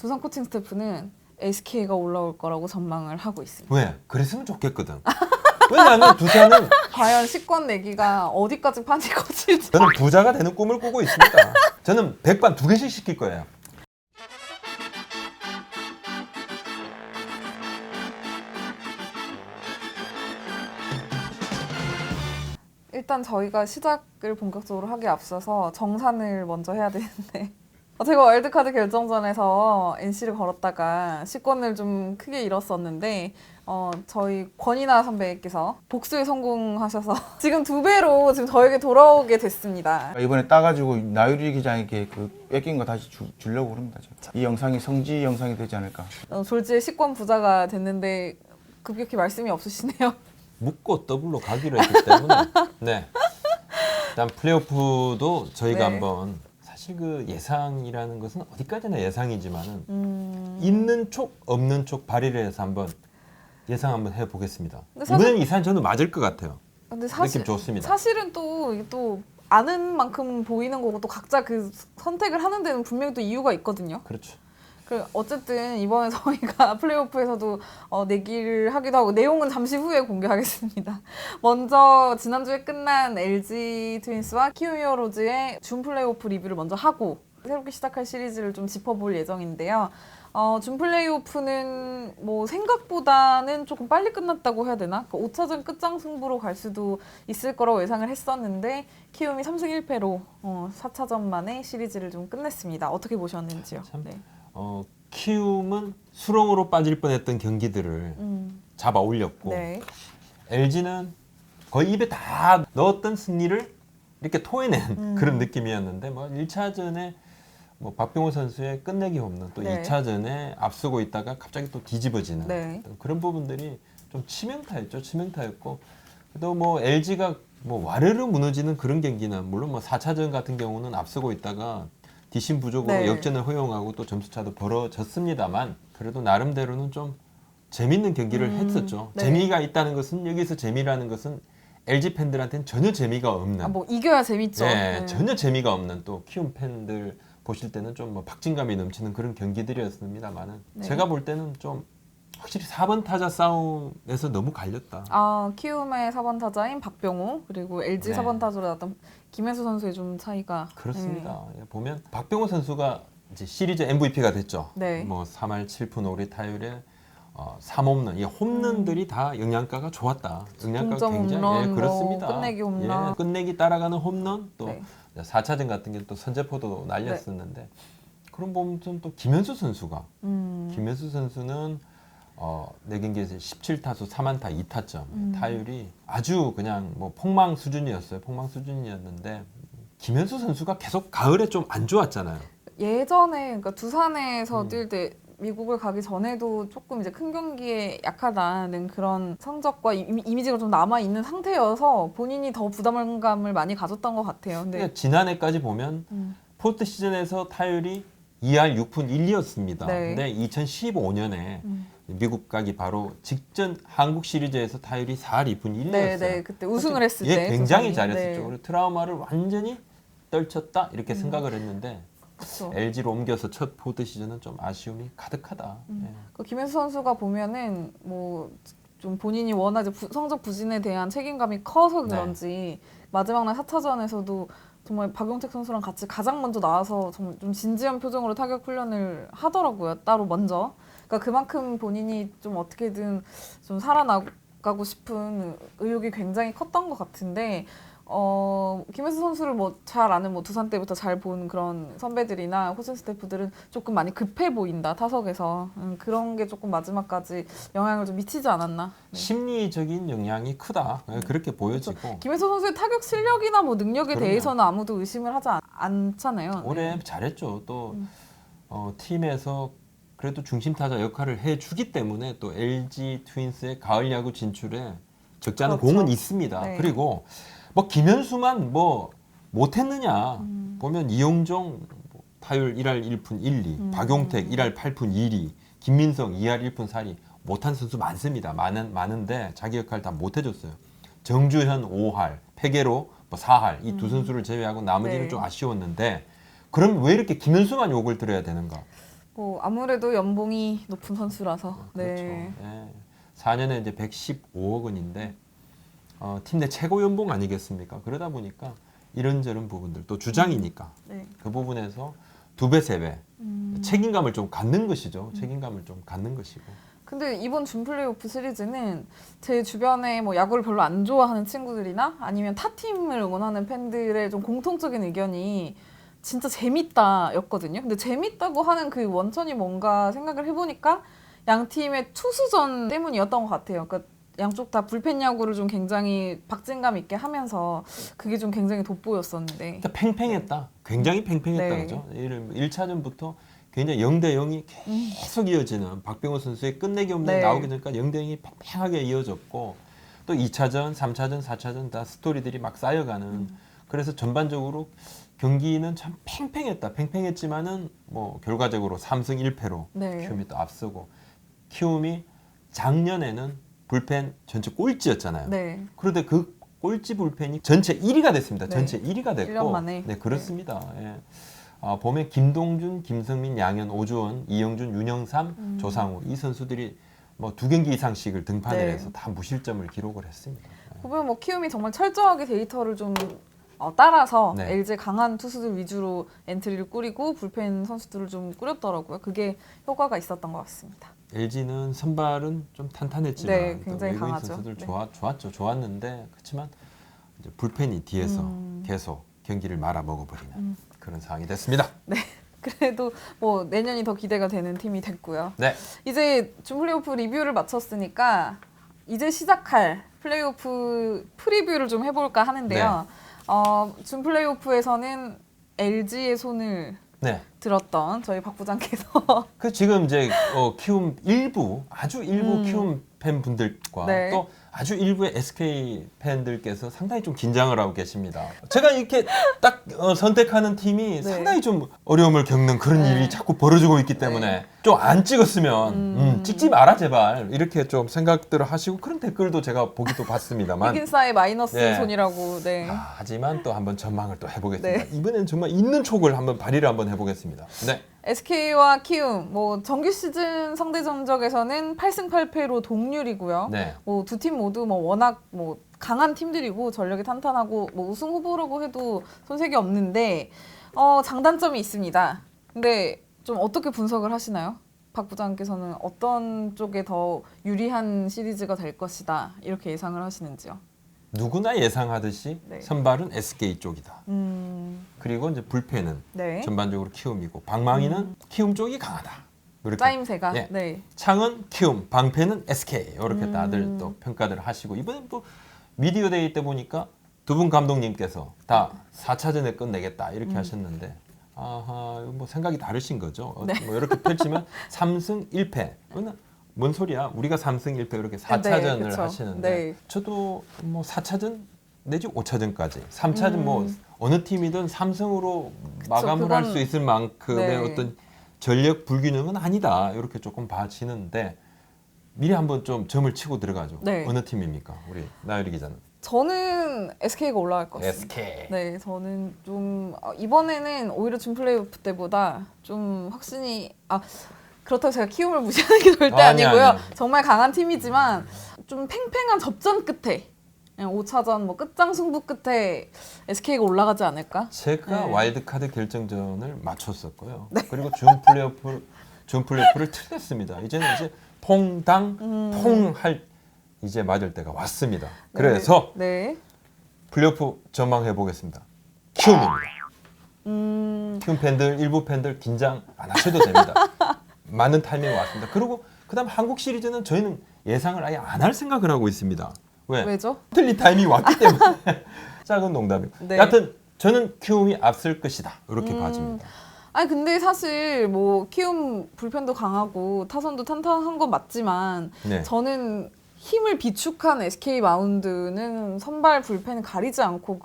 두산 코칭 스태프는 SK가 올라올 거라고 전망을 하고 있습니다. 왜? 그랬으면 좋겠거든. 왜냐하면 두산은 과연 시권 내기가 어디까지 판이 커질지. 저는 부자가 되는 꿈을 꾸고 있습니다. 저는 백반 2개씩 시킬 거예요. 일단 저희가 시작을 본격적으로 하기에 앞서서 정산을 먼저 해야 되는데 제가 월드카드 결정전에서 NC를 걸었다가 시권을 좀 크게 잃었었는데 저희 권이나 선배께서 복수에 성공하셔서 지금 2배로 지금 저에게 돌아오게 됐습니다. 이번에 따가지고 나유리 기자에게 그 뺏긴 거 다시 주려고 그럽니다. 제가. 이 영상이 성지 영상이 되지 않을까. 졸지에 시권 부자가 됐는데 급격히 말씀이 없으시네요. 묻고 더블로 가기로 했기 때문에 네. 일단 플레이오프도 저희가 네. 한번 사실 그 예상이라는 것은 어디까지나 예상이지만은 있는 쪽 없는 쪽 발휘를 해서 한번 예상 한번 해보겠습니다. 근데 사실- 이번엔 이산 저는 맞을 것 같아요. 근데 느낌 좋습니다. 사실은 또 아는 만큼 보이는 거고 또 각자 그 선택을 하는 데는 분명히 또 이유가 있거든요. 그렇죠. 어쨌든 이번에 저희가 플레이오프에서도 내기를 하기도 하고 내용은 잠시 후에 공개하겠습니다. 먼저 지난주에 끝난 LG 트윈스와 키움 히어로즈의 준 플레이오프 리뷰를 먼저 하고 새롭게 시작할 시리즈를 좀 짚어볼 예정인데요. 준 플레이오프는 뭐 생각보다는 조금 빨리 끝났다고 해야 되나? 5차전 끝장 승부로 갈 수도 있을 거라고 예상을 했었는데 키움이 3승 1패로 4차전 만에 시리즈를 좀 끝냈습니다. 어떻게 보셨는지요? 참. 네. 키움은 수렁으로 빠질 뻔했던 경기들을 잡아 올렸고 네. LG는 거의 입에 다 넣었던 승리를 이렇게 토해낸 그런 느낌이었는데 뭐 1차전에 뭐 박병호 선수의 끝내기 홈런 또 네. 2차전에 앞서고 있다가 갑자기 또 뒤집어지는 네. 그런 부분들이 좀 치명타였죠. 치명타였고 또 뭐 LG가 뭐 와르르 무너지는 그런 경기는 물론 뭐 4차전 같은 경우는 앞서고 있다가 뒷심 부족으로 네. 역전을 허용하고 또 점수차도 벌어졌습니다만 그래도 나름대로는 좀 재밌는 경기를 했었죠. 네. 재미가 있다는 것은 여기서 재미라는 것은 LG 팬들한테는 전혀 재미가 없는 뭐 이겨야 재밌죠. 네, 네. 전혀 재미가 없는 또 키움 팬들 보실 때는 좀 뭐 박진감이 넘치는 그런 경기들이었습니다만은 네. 제가 볼 때는 좀 확실히 4번 타자 싸움에서 너무 갈렸다. 키움의 4번 타자인 박병호 그리고 LG 네. 4번 타자로 나왔던 김혜수 선수의 좀 차이가 그렇습니다. 예, 보면 박병호 선수가 이제 시리즈 MVP가 됐죠. 네. 뭐 3할 7푼 5리 타율에 3홈런. 이 홈런들이 다 영양가가 좋았다. 영양가가 동점 굉장히 홈런, 예, 그렇습니다. 뭐 끝내기 홈런. 예, 끝내기 따라가는 홈런 또 네. 4차전 같은 게 또 선제포도 날렸었는데 그런 보면 또 김현수 선수가 김현수 선수는 4경기에서 17타수 3안타 2타점 타율이 아주 그냥 뭐 폭망 수준이었어요. 폭망 수준이었는데 김현수 선수가 계속 가을에 좀 안 좋았잖아요. 예전에 그러니까 두산에서 뛸 때 미국을 가기 전에도 조금 이제 큰 경기에 약하다는 그런 성적과 이미지가 좀 남아 있는 상태여서 본인이 더 부담감을 많이 가졌던 것 같아요. 근데 그러니까 지난해까지 보면 포스트 시즌에서 타율이 2할 6푼 1리였습니다. 네. 근데 2015년에 미국 가기 바로 직전 한국 시리즈에서 타율이 4할 2푼 1리였어요. 네, 그때 우승을 했을 때 굉장히 두산이. 잘했었죠. 네. 그리고 트라우마를 완전히 떨쳤다 이렇게 생각을 했는데 그렇죠. LG로 옮겨서 첫 포스트 시즌은 좀 아쉬움이 가득하다. 예. 김현수 선수가 보면은 뭐 좀 본인이 워낙 이제 성적 부진에 대한 책임감이 커서 그런지 마지막 날 4차전에서도 정말 박용택 선수랑 같이 가장 먼저 나와서 정말 좀 진지한 표정으로 타격 훈련을 하더라고요. 따로 먼저. 그러니까 그만큼 본인이 좀 어떻게든 좀 살아나가고 싶은 의욕이 굉장히 컸던 것 같은데 김혜수 선수를 뭐 잘 아는 뭐 두산 때부터 잘 본 그런 선배들이나 코칭 스태프들은 조금 많이 급해 보인다 타석에서 그런 게 조금 마지막까지 영향을 좀 미치지 않았나. 네. 심리적인 영향이 크다. 그렇게 보여지고 김혜수 선수의 타격 실력이나 뭐 능력에 그럼요. 대해서는 아무도 의심을 하지 않잖아요. 올해 네. 잘했죠. 또 팀에서 그래도 중심 타자 역할을 해주기 때문에 또 LG 트윈스의 가을 야구 진출에 적잖은 그렇죠. 공은 있습니다. 네. 그리고 뭐 김현수만 뭐 못했느냐 보면 이용종 타율 1할 1푼 1리, 박용택 1할 8푼 2리, 김민성 2할 1푼 4리 못한 선수 많습니다. 많은데 자기 역할 다 못해줬어요. 정주현 5할, 페게로 뭐 4할 이 두 선수를 제외하고 나머지는 네. 좀 아쉬웠는데 그럼 왜 이렇게 김현수만 욕을 들어야 되는가? 뭐 아무래도 연봉이 높은 선수라서. 그렇죠. 네. 예. 4년에 이제 115억 원인데 팀 내 최고 연봉 아니겠습니까? 그러다 보니까 이런저런 부분들 또 주장이니까 네. 그 부분에서 2배, 3배 책임감을 좀 갖는 것이죠. 책임감을 좀 갖는 것이고. 근데 이번 준 플레이오프 시리즈는 제 주변에 뭐 야구를 별로 안 좋아하는 친구들이나 아니면 타 팀을 응원하는 팬들의 좀 공통적인 의견이 진짜 재밌다였거든요. 근데 재밌다고 하는 그 원천이 뭔가 생각을 해보니까 양 팀의 투수전 때문이었던 것 같아요. 그러니까 양쪽 다 불펜 야구를 좀 굉장히 박진감 있게 하면서 그게 좀 굉장히 돋보였었는데. 일단 팽팽했다. 굉장히 팽팽했다. 네. 그죠? 1차전부터 굉장히 0대 0이 계속 이어지는 박병호 선수의 끝내기 홈런이 네. 나오기 전까지 0대 0이 팽팽하게 이어졌고 또 2차전, 3차전, 4차전 다 스토리들이 막 쌓여가는 그래서 전반적으로 경기는 참 팽팽했다. 팽팽했지만은 뭐 결과적으로 3승 1패로 네. 키움이 또 앞서고 키움이 작년에는 불펜 전체 꼴찌였잖아요. 네. 그런데 그 꼴찌 불펜이 전체 1위가 됐습니다. 네. 전체 1위가 됐고 1년 만에. 네, 그렇습니다. 예. 보면 김동준, 김승민, 양현, 오주원, 이영준, 윤영삼, 조상우 이 선수들이 뭐 2경기 이상씩을 등판을 네. 해서 다 무실점을 기록을 했습니다. 보면 뭐 키움이 정말 철저하게 데이터를 좀 따라서 네. LG 강한 투수들 위주로 엔트리를 꾸리고 불펜 선수들을 좀 꾸렸더라고요. 그게 효과가 있었던 것 같습니다. LG는 선발은 좀 탄탄했지만 네, 또 굉장히 외국인 강하죠. 선수들 네. 좋았죠. 좋았는데 그렇지만 이제 불펜이 뒤에서 계속 경기를 말아먹어버리는 그런 상황이 됐습니다. 그래도 뭐 내년이 더 기대가 되는 팀이 됐고요. 네, 이제 준 플레이오프 리뷰를 마쳤으니까 이제 시작할 플레이오프 프리뷰를 좀 해볼까 하는데요. 준 플레이오프에서는 LG의 손을 네. 들었던 저희 박 부장께서 그 지금 이제 키움 아주 일부 키움 팬분들과 네. 또 아주 일부의 SK 팬들께서 상당히 좀 긴장을 하고 계십니다. 제가 이렇게 딱 선택하는 팀이 네. 상당히 좀 어려움을 겪는 그런 네. 일이 자꾸 벌어지고 있기 때문에 좀 안 찍었으면 찍지 마라 제발 이렇게 좀 생각들을 하시고 그런 댓글도 제가 보기도 봤습니다만 히긴사의 마이너스 네. 손이라고. 네. 하지만 또 한번 전망을 또 해보겠습니다. 네. 이번엔 정말 있는 촉을 한번 발휘를 한번 해보겠습니다. 네. SK와 키움 뭐 정규 시즌 상대 전적에서는 8승 8패로 동률이고요. 네. 뭐 두 팀 모두 뭐 워낙 뭐 강한 팀들이고 전력이 탄탄하고 뭐 우승 후보라고 해도 손색이 없는데 장단점이 있습니다. 근데 좀 어떻게 분석을 하시나요? 박 부장께서는 어떤 쪽에 더 유리한 시리즈가 될 것이다 이렇게 예상을 하시는지요? 누구나 예상하듯이 네. 선발은 SK 쪽이다. 그리고 이제 불펜은 네. 전반적으로 키움이고 방망이는 키움 쪽이 강하다. 이렇게. 짜임새가. 예. 네. 창은 키움, 방패는 SK 이렇게 다들 또 평가들을 하시고 이번엔 또 미디어 데이 때 보니까 두 분 감독님께서 다 4차전에 끝내겠다 이렇게 하셨는데 아하 이거 뭐 생각이 다르신 거죠. 네. 뭐 이렇게 펼치면 3승 1패. 뭔 소리야? 우리가 3승 1패 이렇게 4차전을 그쵸. 하시는데 네. 저도 뭐 4차전 내지 5차전까지 3차전 뭐 어느 팀이든 3승으로 마감을 할 그건- 수 있을 만큼의 네. 어떤 전력 불균형은 아니다 이렇게 조금 봐지는데 미리 한번 좀 점을 치고 들어가죠. 네. 어느 팀입니까? 우리 나유리 기자는. 저는 SK가 올라갈 것 같습니다. SK. 네, 저는 좀 이번에는 오히려 준 플레이오프 때보다 좀 확신이 그렇다고 제가 키움을 무시하는 게 절대 아니, 아니고요. 아니. 정말 강한 팀이지만 좀 팽팽한 접전 끝에 그냥 5차전 뭐 끝장 승부 끝에 SK가 올라가지 않을까? 제가 네. 와일드카드 결정전을 맞췄었고요. 그리고 준 플레이오프를 틀렸습니다. 이제는 이제 퐁당 퐁할 이제 맞을 때가 왔습니다. 그래서 네. 플레이오프 전망해 보겠습니다. 키움입니다. 음, 키움 팬들 일부 팬들 긴장 안 하셔도 됩니다. 맞는 타이밍이 왔습니다. 그리고 그다음 한국 시리즈는 저희는 예상을 아예 안 할 생각을 하고 있습니다. 왜? 왜죠? 틀린 타이밍이 왔기 때문에. 작은 농담이고. 네. 여하튼 저는 키움이 앞설 것이다. 이렇게 봐집니다. 아니 근데 사실 뭐 키움 불펜도 강하고 타선도 탄탄한 건 맞지만 네. 저는 힘을 비축한 SK 마운드는 선발 불펜 가리지 않고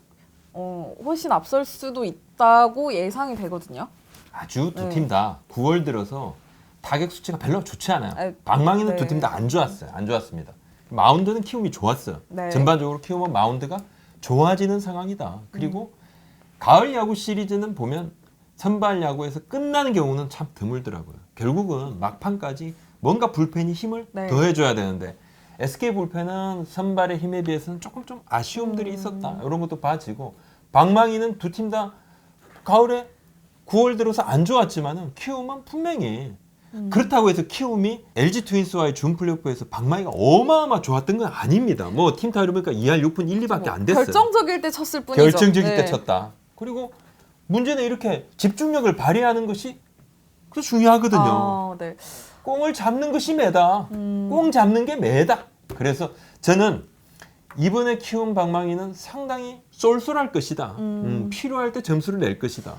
훨씬 앞설 수도 있다고 예상이 되거든요. 아주 두 네. 팀 다 9월 들어서 타격 수치가 별로 좋지 않아요. 아, 방망이는 네. 두 팀 다 안 좋았어요. 안 좋았습니다. 마운드는 키움이 좋았어요. 네. 전반적으로 키움은 마운드가 좋아지는 상황이다. 그리고 가을 야구 시리즈는 보면 선발 야구에서 끝나는 경우는 참 드물더라고요. 결국은 막판까지 뭔가 불펜이 힘을 네. 더해줘야 되는데 SK 불펜은 선발의 힘에 비해서는 조금 좀 아쉬움들이 있었다. 이런 것도 봐지고 방망이는 두 팀 다 가을에 9월 들어서 안 좋았지만은 키움은 분명히 그렇다고 해서 키움이 LG 트윈스와의 준 플레이오프에서 방망이가 어마어마 좋았던 건 아닙니다. 뭐 팀 타율을 보니까 2할 6분 1, 2밖에 안 됐어요. 결정적일 때 쳤을 뿐이죠. 결정적일 때 네. 쳤다. 그리고 문제는 이렇게 집중력을 발휘하는 것이 그 중요하거든요. 아, 네. 꽁을 잡는 것이 매다. 꽁 잡는 게 매다. 그래서 저는 이번에 키움 방망이는 상당히 쏠쏠할 것이다. 필요할 때 점수를 낼 것이다.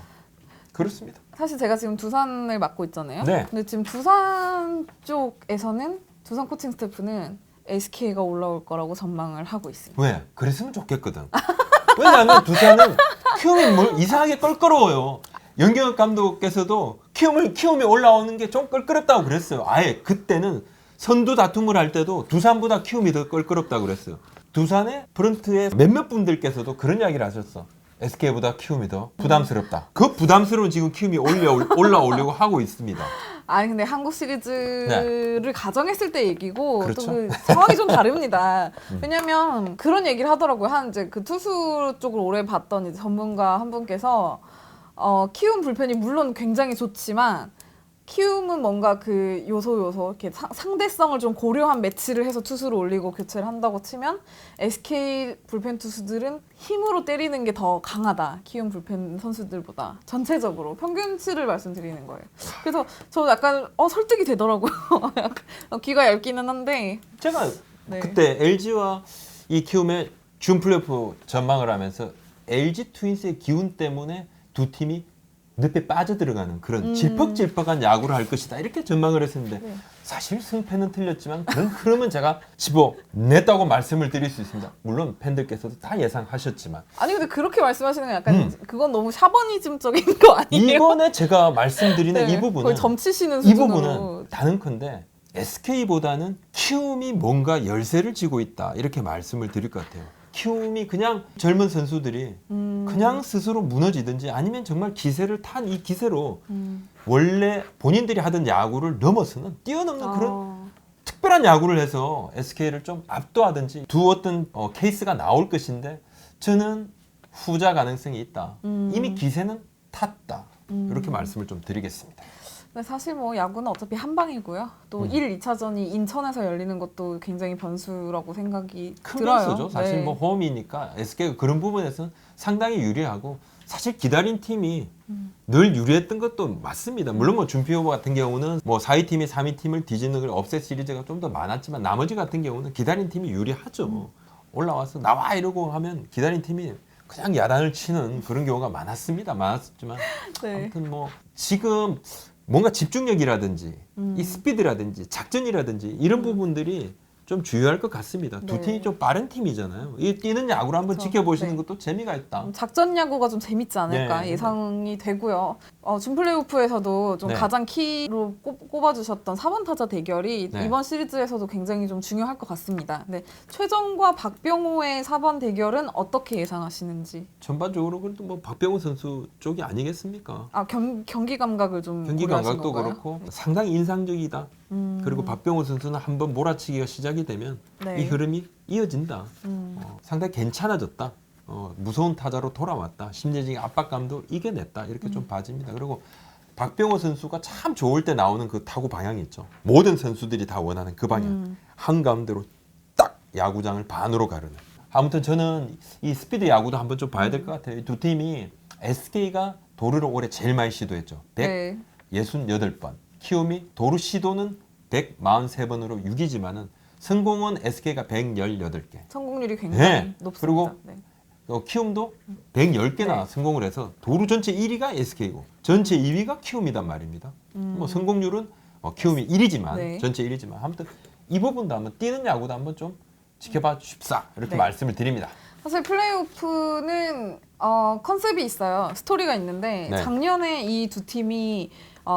그렇습니다. 사실 제가 지금 두산을 맡고 있잖아요. 네. 근데 지금 두산 쪽에서는 두산 코칭 스태프는 SK가 올라올 거라고 전망을 하고 있습니다. 왜? 그랬으면 좋겠거든. 왜냐하면 두산은 키움이 뭘 이상하게 껄끄러워요. 연경혁 감독께서도 키움이 올라오는 게 좀 껄끄럽다고 그랬어요. 아예 그때는 선두 다툼을 할 때도 두산보다 키움이 더 껄끄럽다고 그랬어요. 두산의 프런트의 몇몇 분들께서도 그런 이야기를 하셨어. SK보다 키움이 더 부담스럽다. 그 부담스러운 지금 키움이 올라오려고 하고 있습니다. 아니 근데 한국 시리즈를 가정했을 때 얘기고 그렇죠. 또 그 상황이 좀 다릅니다. 왜냐면 그런 얘기를 하더라고요. 한 이제 그 투수 쪽을 오래 봤던 이제 전문가 한 분께서 키움 불펜이 물론 굉장히 좋지만 키움은 뭔가 그 요소 이렇게 상대성을 좀 고려한 매치를 해서 투수를 올리고 교체를 한다고 치면 SK 불펜 투수들은 힘으로 때리는 게 더 강하다. 키움 불펜 선수들보다 전체적으로 평균치를 말씀드리는 거예요. 그래서 저 약간 설득이 되더라고요. 약간 귀가 얇기는 한데 제가 네. 그때 LG와 이 키움의 준 플레이오프 전망을 하면서 LG 트윈스의 기운 때문에 두 팀이 늪에 빠져들어가는 그런 질퍽질퍽한 야구를 할 것이다 이렇게 전망을 했었는데 네. 사실 승패는 틀렸지만 그런 흐름은 제가 집어냈다고 말씀을 드릴 수 있습니다. 물론 팬들께서도 다 예상하셨지만 아니 근데 그렇게 말씀하시는 건 약간 그건 너무 샤버니즘적인 거 아니에요? 이번에 제가 말씀드리는 네, 이 부분은 거의 점치시는 이 수준으로 부분은 단언컨대 SK보다는 키움이 뭔가 열세를 쥐고 있다 이렇게 말씀을 드릴 것 같아요. 키움이 그냥 젊은 선수들이 그냥 스스로 무너지든지 아니면 정말 기세를 탄 이 기세로 원래 본인들이 하던 야구를 넘어서는 뛰어넘는 그런 특별한 야구를 해서 SK를 좀 압도하든지 두 어떤 케이스가 나올 것인데 저는 후자 가능성이 있다. 이미 기세는 탔다. 이렇게 말씀을 좀 드리겠습니다. 근데 사실 뭐 야구는 어차피 한 방이고요. 또 1, 2차전이 인천에서 열리는 것도 굉장히 변수라고 생각이 큰 들어요. 변수죠. 사실 네. 뭐 홈이니까 SK가 그런 부분에서는 상당히 유리하고 사실 기다린 팀이 늘 유리했던 것도 맞습니다. 물론 뭐 준피 오버 같은 경우는 뭐 4위 팀이 3위 팀을 뒤지는 걸 업셋 시리즈가 좀 더 많았지만 나머지 같은 경우는 기다린 팀이 유리하죠. 올라와서 나와 이러고 하면 기다린 팀이 그냥 야단을 치는 그런 경우가 많았지만 네. 아무튼 뭐 지금 뭔가 집중력이라든지 이 스피드라든지 작전이라든지 이런 부분들이 좀 주요할 것 같습니다. 두 네. 팀이 좀 빠른 팀이잖아요. 이 뛰는 야구를 한번 그렇죠. 지켜보시는 네. 것도 재미가 있다. 작전 야구가 좀 재밌지 않을까 네. 예상이 되고요. 준 플레이오프에서도 좀 네. 가장 키로 꼽아주셨던 4번 타자 대결이 네. 이번 시리즈에서도 굉장히 좀 중요할 것 같습니다. 네. 최정과 박병호의 4번 대결은 어떻게 예상하시는지? 전반적으로 그래도 뭐 박병호 선수 쪽이 아니겠습니까? 경기 감각을 좀 경기 고려하신 감각도 건가요? 그렇고 상당히 인상적이다. 그리고 박병호 선수는 한번 몰아치기가 시작이 되면 네. 이 흐름이 이어진다. 상당히 괜찮아졌다. 무서운 타자로 돌아왔다. 심리적인 압박감도 이겨냈다. 이렇게 좀 봐집니다. 그리고 박병호 선수가 참 좋을 때 나오는 그 타구 방향이 있죠. 모든 선수들이 다 원하는 그 방향. 한가운데로 딱 야구장을 반으로 가르는. 아무튼 저는 이 스피드 야구도 한번 좀 봐야 될 것 같아요. 이 두 팀이 SK가 도루를 올해 제일 많이 시도했죠. 네. 168번. 키움이 도루 시도는 143번으로 6이지만은 성공은 SK가 118개. 성공률이 굉장히 네. 높습니다. 그리고 네. 키움도 110개나 네. 성공을 해서 도루 전체 1위가 SK고 전체 2위가 키움이단 말입니다. 뭐 성공률은 키움이 1위지만 네. 전체 1위지만 아무튼 이 부분도 한번 뛰는 야구도 한번 좀 지켜봐 주십사 이렇게 네. 말씀을 드립니다. 사실 플레이오프는 컨셉이 있어요. 스토리가 있는데 네. 작년에 이 두 팀이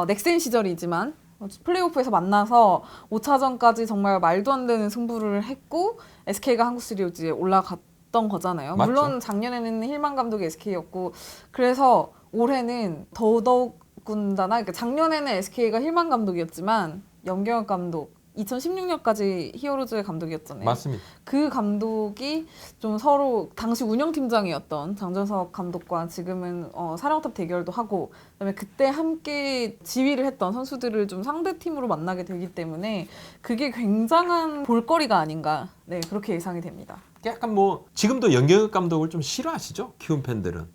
넥센 시절이지만 플레이오프에서 만나서 5차전까지 정말 말도 안 되는 승부를 했고 SK가 한국 시리즈에 올라갔던 거잖아요. 맞죠. 물론 작년에는 힐만 감독이 SK였고 그래서 올해는 더더욱 바꾼다나 그러니까 작년에는 SK가 힐만 감독이었지만 염경엽 감독 2016년까지 히어로즈의 감독이었잖아요. 맞습니다. 그 감독이 좀 서로 당시 운영팀장이었던 장준석 감독과 지금은 사령탑 대결도 하고 그다음에 그때 함께 지휘를 했던 선수들을 좀 상대 팀으로 만나게 되기 때문에 그게 굉장한 볼거리가 아닌가 네 그렇게 예상이 됩니다. 약간 뭐 지금도 연경엽 감독을 좀 싫어하시죠? 키움 팬들은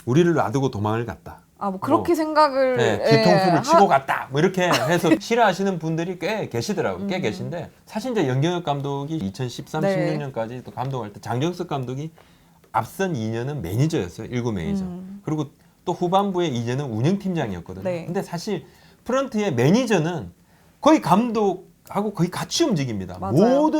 우리를 놔두고 도망을 갔다. 아 뭐 그렇게 생각을 네, 뒤통수를 치고 갔다. 뭐 이렇게 해서 싫어하시는 분들이 꽤 계시더라고요. 꽤 계신데 사실 이제 연경엽 감독이 2013, 네. 16년까지 또 감독할 때 장정석 감독이 앞선 2년은 매니저였어요. 1구 매니저. 그리고 또 후반부에 2년은 운영팀장이었거든요. 네. 근데 사실 프런트의 매니저는 거의 감독하고 거의 같이 움직입니다. 맞아요.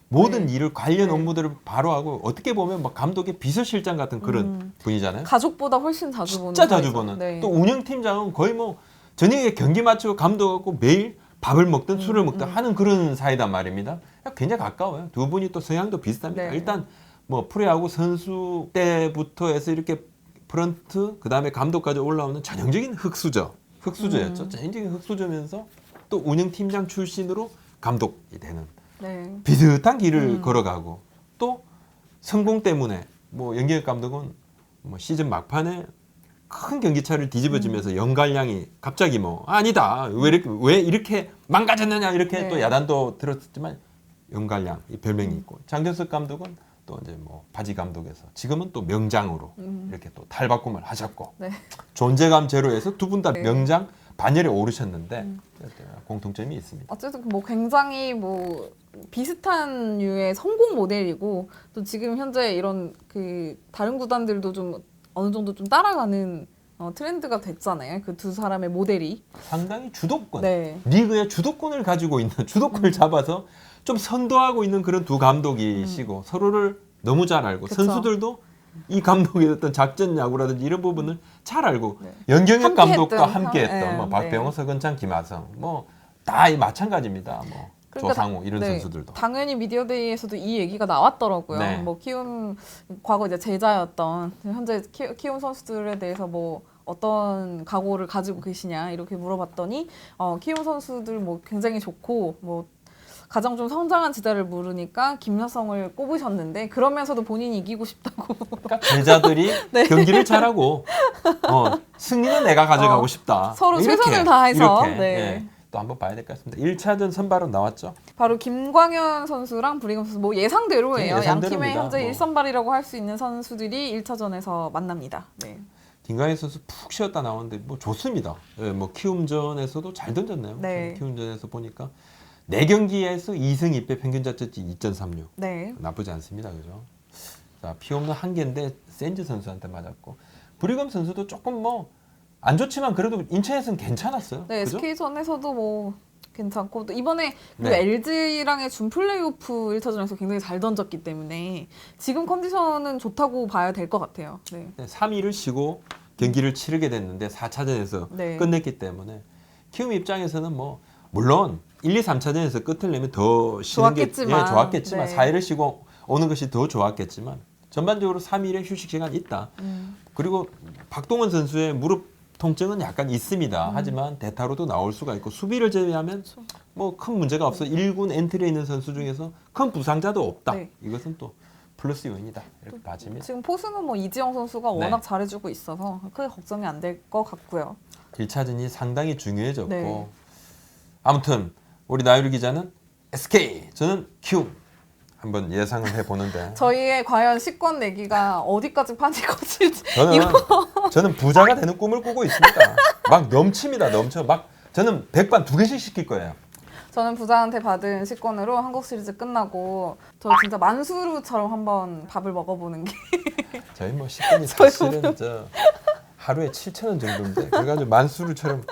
모든 네. 일을 관련 네. 업무들을 바로 하고 어떻게 보면 막 감독의 비서실장 같은 그런 분이잖아요. 가족보다 훨씬 자주 보는 진짜 자주 사이죠. 보는. 네. 또 운영팀장은 거의 뭐 저녁에 경기 마치고 감독하고 매일 밥을 먹든 술을 먹든 하는 그런 사이단 말입니다. 굉장히 가까워요. 두 분이 또 성향도 비슷합니다. 네. 일단 뭐 프로야구 선수 때부터 해서 이렇게 프런트 그다음에 감독까지 올라오는 전형적인 흑수저였죠. 전형적인 흑수저면서 또 운영팀장 출신으로 감독이 되는 네. 비슷한 길을 걸어가고 또 성공 때문에 뭐 연경엽 감독은 뭐 시즌 막판에 큰 경기차를 뒤집어지면서 연갈량이 갑자기 뭐 아니다 왜 이렇게 망가졌느냐 이렇게 네. 또 야단도 들었지만 연갈량 이 별명이 있고 장정석 감독은 또 이제 뭐 바지 감독에서 지금은 또 명장으로 이렇게 또 탈바꿈을 하셨고 네. 존재감 제로에서 두 분 다 네. 명장 반열에 오르셨는데 공통점이 있습니다. 어쨌든 뭐 굉장히 뭐 비슷한 류의 성공 모델이고 또 지금 현재 이런 그 다른 구단들도 좀 어느 정도 좀 따라가는 트렌드가 됐잖아요. 그 두 사람의 모델이. 상당히 주도권, 네. 리그의 주도권을 가지고 있는 주도권을 잡아서 좀 선도하고 있는 그런 두 감독이시고 서로를 너무 잘 알고 그쵸. 선수들도 이 감독의 어떤 작전 야구라든지 이런 부분을 잘 알고 네. 연경엽 함께했던, 감독과 함께했던 네, 뭐 박병호, 서건창, 김하성 뭐 다 마찬가지입니다. 뭐 그러니까 조상우 이런 네, 선수들도. 당연히 미디어데이에서도 이 얘기가 나왔더라고요. 네. 뭐 키움 과거 이제 제자였던 현재 키움 선수들에 대해서 뭐 어떤 각오를 가지고 계시냐 이렇게 물어봤더니 키움 선수들 뭐 굉장히 좋고 뭐 가장 좀 성장한 지대를 물으니까 김하성을 꼽으셨는데 그러면서도 본인이 이기고 싶다고. 그러니까 제자들이 네. 경기를 잘하고 승리는 내가 가져가고 싶다. 서로 이렇게, 최선을 다해서, 이렇게, 네. 예, 또 한번 봐야 될 것 같습니다. 1차전 선발은 나왔죠. 바로 김광현 선수랑 브리검 선수 뭐 예상대로예요. 네, 양 팀의 예상대로입니다. 현재 뭐. 1선발이라고 할 수 있는 선수들이 1차전에서 만납니다. 네. 김광현 선수 푹 쉬었다 나오는데 뭐 좋습니다. 예, 뭐 키움전에서도 잘 던졌네요. 네. 키움전에서 보니까 4경기에서 2승 2패 평균 자책지 2.36. 네. 나쁘지 않습니다. 그죠? 자, 피 없는 한 개인데 센즈 선수한테 맞았고 브리검 선수도 조금 뭐 안 좋지만 그래도 인천에서는 괜찮았어요. 네, 그죠? SK전에서도 뭐 괜찮고 또 이번에 그리고 네. LG랑의 준 플레이오프 1차전에서 굉장히 잘 던졌기 때문에 지금 컨디션은 좋다고 봐야 될 것 같아요. 네. 3위를 쉬고 경기를 치르게 됐는데 4차전에서 네. 끝냈기 때문에 키움 입장에서는 뭐 물론 1, 2, 3차전에서 끝을 내면 더 쉬는 좋았겠지만, 게 좋았겠지만 네. 4위를 쉬고 오는 것이 더 좋았겠지만 전반적으로 3일의 휴식 시간이 있다. 그리고 박동원 선수의 무릎 통증은 약간 있습니다. 하지만 대타로도 나올 수가 있고 수비를 제외하면 뭐 큰 문제가 없어. 1군 엔트리에 있는 선수 중에서 큰 부상자도 없다. 네. 이것은 또 플러스 요인이다. 이렇게 봐집니다. 지금 포수는 뭐 이지영 선수가 네. 워낙 잘해주고 있어서 크게 걱정이 안 될 것 같고요. 1차전이 상당히 중요해졌고 네. 아무튼 우리 나유리 기자는 SK, 저는 키움 한번 예상을 해보는데 저희의 과연 시권 내기가 어디까지 판이 커질지 저는 부자가 되는 꿈을 꾸고 있습니다. 막 넘칩니다. 넘쳐. 막 저는 100반 2개씩 시킬 거예요. 저는 부자한테 받은 시권으로 한국 시리즈 끝나고 저 진짜 만수르처럼 한번 밥을 먹어보는 게 저희 뭐 식권이 사실은 저 하루에 7,000원 정도인데 그래가지고 만수르처럼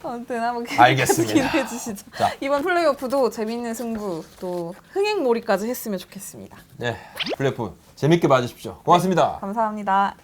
아무튼 한번 알겠습니다. 기대해 주시죠. 자. 이번 플레이오프도 재밌는 승부 또 흥행몰이까지 했으면 좋겠습니다. 네 플레이오프 재밌게 봐주십시오. 고맙습니다. 감사합니다.